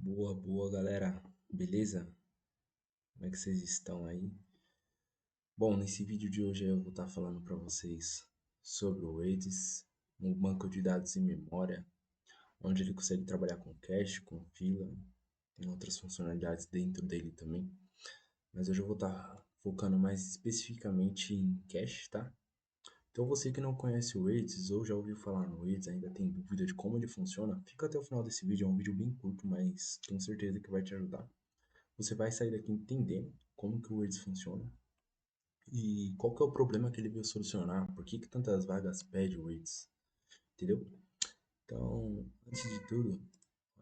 Boa, boa, galera. Beleza? Como é que vocês estão aí? Bom, nesse vídeo de hoje eu vou estar falando para vocês sobre o Wades, um banco de dados em memória, onde ele consegue trabalhar com cache, com fila, tem outras funcionalidades dentro dele também. Mas hoje eu vou estar focando mais especificamente em cache, tá? Então você que não conhece o Wades ou já ouviu falar no Wades, ainda tem dúvida de como ele funciona, fica até o final desse vídeo, é um vídeo bem curto, mas tenho certeza que vai te ajudar. Você vai sair daqui entendendo como que o Words funciona e qual que é o problema que ele veio solucionar, por que que tantas vagas pede o Words, entendeu? Então, antes de tudo,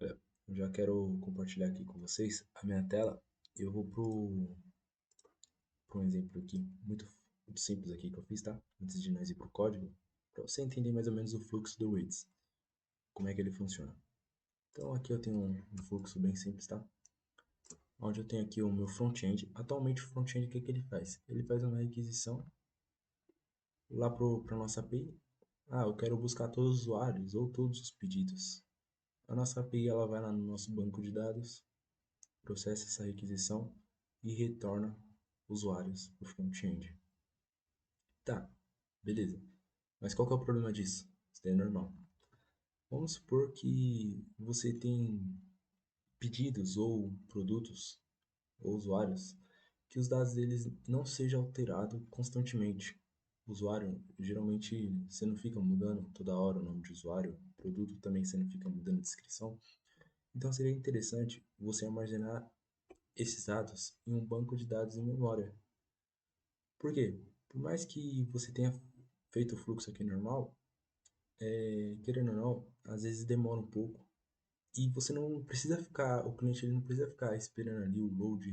olha, eu já quero compartilhar aqui com vocês a minha tela. Eu vou pro um exemplo aqui muito simples aqui que eu fiz, tá? Antes de nós ir pro código, para você entender mais ou menos o fluxo do Words, como é que ele funciona. Então aqui eu tenho um fluxo bem simples, tá? Onde eu tenho aqui o meu front-end. Atualmente o front-end o que que ele faz? Ele faz uma requisição lá para nossa API. Ah, eu quero buscar todos os usuários ou todos os pedidos. A nossa API ela vai lá no nosso banco de dados, processa essa requisição e retorna usuários para o front-end. Tá, beleza. Mas qual que é o problema disso? Isso daí é normal. Vamos supor que você tem pedidos ou produtos ou usuários que os dados deles não sejam alterados constantemente. O usuário, geralmente, você não fica mudando toda hora o nome de usuário, o produto também você não fica mudando a descrição. Então seria interessante você armazenar esses dados em um banco de dados em memória. Por quê? Por mais que você tenha feito o fluxo aqui normal, querendo ou não, às vezes demora um pouco e você não precisa ficar, o cliente ele não precisa ficar esperando ali o load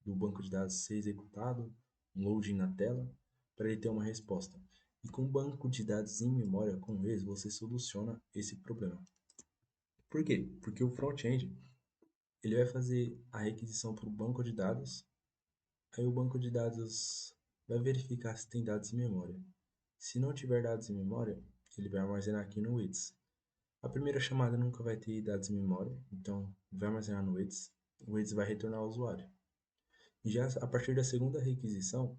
do banco de dados ser executado, um loading na tela, para ele ter uma resposta. E com o banco de dados em memória com o Rails, você soluciona esse problema. Por quê? Porque o front-end ele vai fazer a requisição para o banco de dados, aí o banco de dados vai verificar se tem dados em memória. Se não tiver dados em memória, ele vai armazenar aqui no WIDS. A primeira chamada nunca vai ter dados em memória, então vai armazenar no WIDS. O WIDS vai retornar ao usuário. E já a partir da segunda requisição,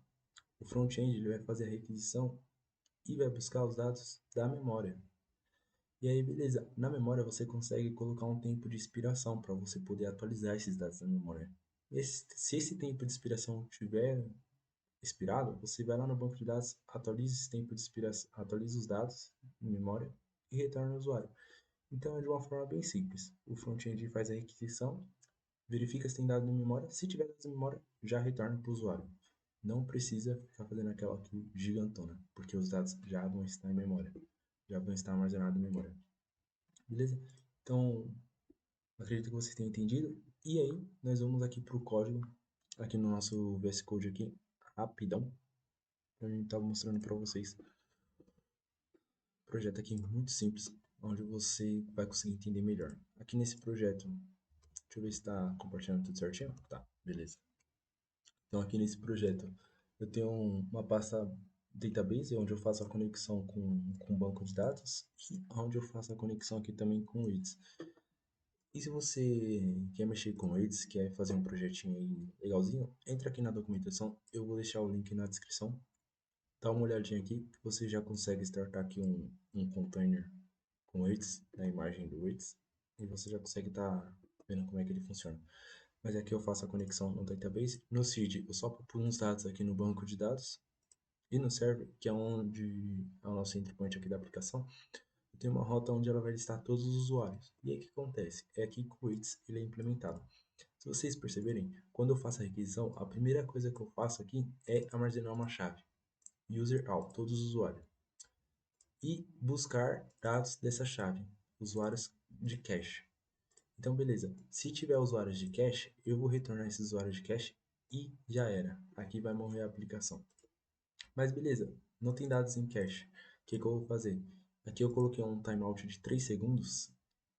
o front-end ele vai fazer a requisição e vai buscar os dados da memória. E aí, beleza, na memória você consegue colocar um tempo de expiração para você poder atualizar esses dados na memória. Se esse tempo de expiração tiver expirado, você vai lá no banco de dados, atualiza esse tempo de expiração, atualiza os dados em memória e retorna ao usuário. Então é de uma forma bem simples. O front-end faz a requisição, verifica se tem dado na memória, se tiver dados na memória, já retorna para o usuário. Não precisa ficar fazendo aquela aqui gigantona, porque os dados já vão estar em memória, já vão estar armazenados em memória. Beleza? Então, acredito que vocês tenham entendido. E aí, nós vamos aqui para o código, aqui no nosso VS Code aqui, rapidão. A gente estava mostrando para vocês. Projeto aqui muito simples, onde você vai conseguir entender melhor. Aqui nesse projeto, deixa eu ver se está compartilhando tudo certinho. Tá, beleza. Então aqui nesse projeto eu tenho uma pasta database onde eu faço a conexão com o banco de dados e onde eu faço a conexão aqui também com o Reads. E se você quer mexer com o Reads, quer fazer um projetinho aí legalzinho, entra aqui na documentação, eu vou deixar o link na descrição. Dá uma olhadinha aqui, que você já consegue startar aqui um container com o Reads, na imagem do Reads, e você já consegue estar vendo como é que ele funciona. Mas aqui eu faço a conexão no database. No seed, eu só pulo uns dados aqui no banco de dados. E no server, que é onde é o nosso entry point aqui da aplicação, eu tenho uma rota onde ela vai listar todos os usuários. E aí o que acontece? É aqui que o Wix ele é implementado. Se vocês perceberem, quando eu faço a requisição, a primeira coisa que eu faço aqui é armazenar uma chave. User all, todos os usuários. E buscar dados dessa chave, usuários de cache. Então, beleza. Se tiver usuários de cache, eu vou retornar esses usuários de cache e já era. Aqui vai morrer a aplicação. Mas beleza, não tem dados em cache. O que, que eu vou fazer? Aqui eu coloquei um timeout de 3 segundos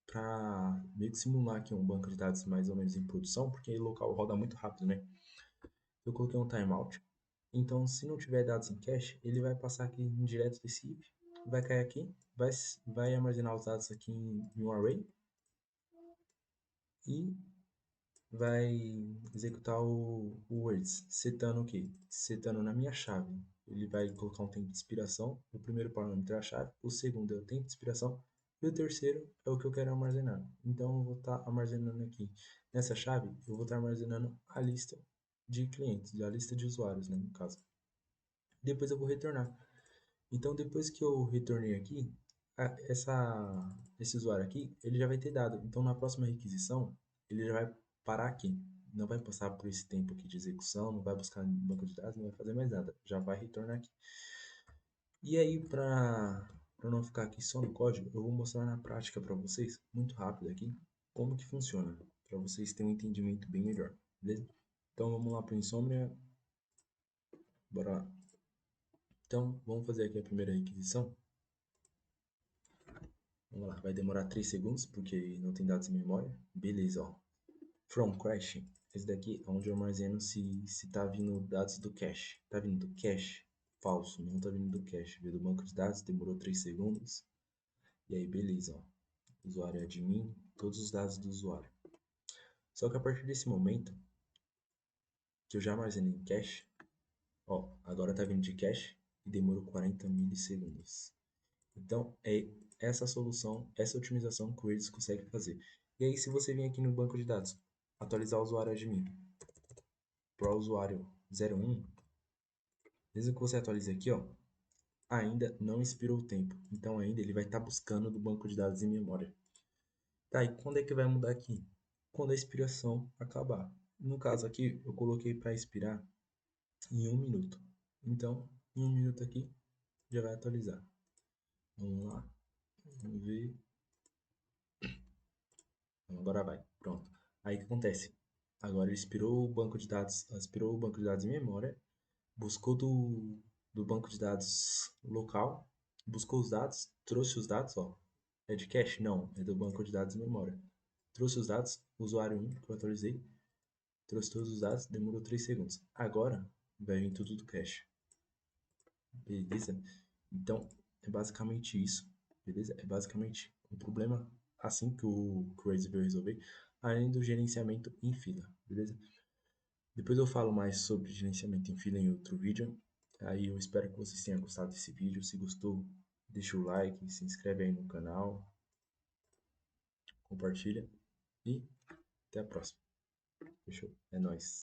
para meio que simular aqui um banco de dados mais ou menos em produção, porque o local roda muito rápido, né? Eu coloquei um timeout. Então, se não tiver dados em cache, ele vai passar aqui em direto desse if, vai cair aqui, vai armazenar os dados aqui em um array e vai executar o words, setando o quê? Setando na minha chave. Ele vai colocar um tempo de expiração, o primeiro parâmetro é a chave, o segundo é o tempo de expiração, e o terceiro é o que eu quero armazenar. Então, eu vou estar armazenando aqui. Nessa chave, eu vou estar armazenando a lista de clientes, a lista de usuários, né, no caso. Depois eu vou retornar. Então, depois que eu retornei aqui, esse usuário aqui, ele já vai ter dado. Então, na próxima requisição, ele já vai parar aqui. Não vai passar por esse tempo aqui de execução, não vai buscar no banco de dados, não vai fazer mais nada. Já vai retornar aqui. E aí, para não ficar aqui só no código, eu vou mostrar na prática para vocês, muito rápido aqui, como que funciona, para vocês terem um entendimento bem melhor, beleza? Então, vamos lá para o Insomnia. Bora lá. Então, vamos fazer aqui a primeira requisição. Vamos lá, vai demorar 3 segundos, porque não tem dados em memória. Beleza, ó. From cache. Esse daqui é onde eu armazeno se tá vindo dados do cache. Tá vindo do cache? Falso, não tá vindo do cache. Veio do banco de dados, demorou 3 segundos. E aí, beleza, ó. Usuário admin, todos os dados do usuário. Só que a partir desse momento, que eu já armazenei em cache, ó, agora tá vindo de cache e demorou 40 milissegundos. Então, é essa solução, essa otimização que o Redis consegue fazer. E aí, se você vir aqui no banco de dados, atualizar o usuário admin para o usuário 01, mesmo que você atualize aqui, ó, ainda não expirou o tempo. Então, ainda ele vai estar buscando do banco de dados em memória. Tá, e quando é que vai mudar aqui? Quando a expiração acabar. No caso aqui, eu coloquei para expirar em 1 minuto. Então, em 1 minuto aqui, já vai atualizar. Vamos lá, vamos ver. Então, agora vai. Pronto. Aí o que acontece? Agora ele expirou o banco de dados em memória, buscou do banco de dados local, buscou os dados, trouxe os dados, ó. É de cache? Não, é do banco de dados em memória. Trouxe os dados, usuário 1 que eu atualizei, trouxe todos os dados, demorou 3 segundos. Agora vai vir tudo do cache. Beleza? Então, é basicamente isso. Beleza? É basicamente um problema assim que o Rails veio resolver, além do gerenciamento em fila. Beleza? Depois eu falo mais sobre gerenciamento em fila em outro vídeo. Aí eu espero que vocês tenham gostado desse vídeo. Se gostou, deixa o like, se inscreve aí no canal, compartilha e até a próxima. Fechou? É nóis.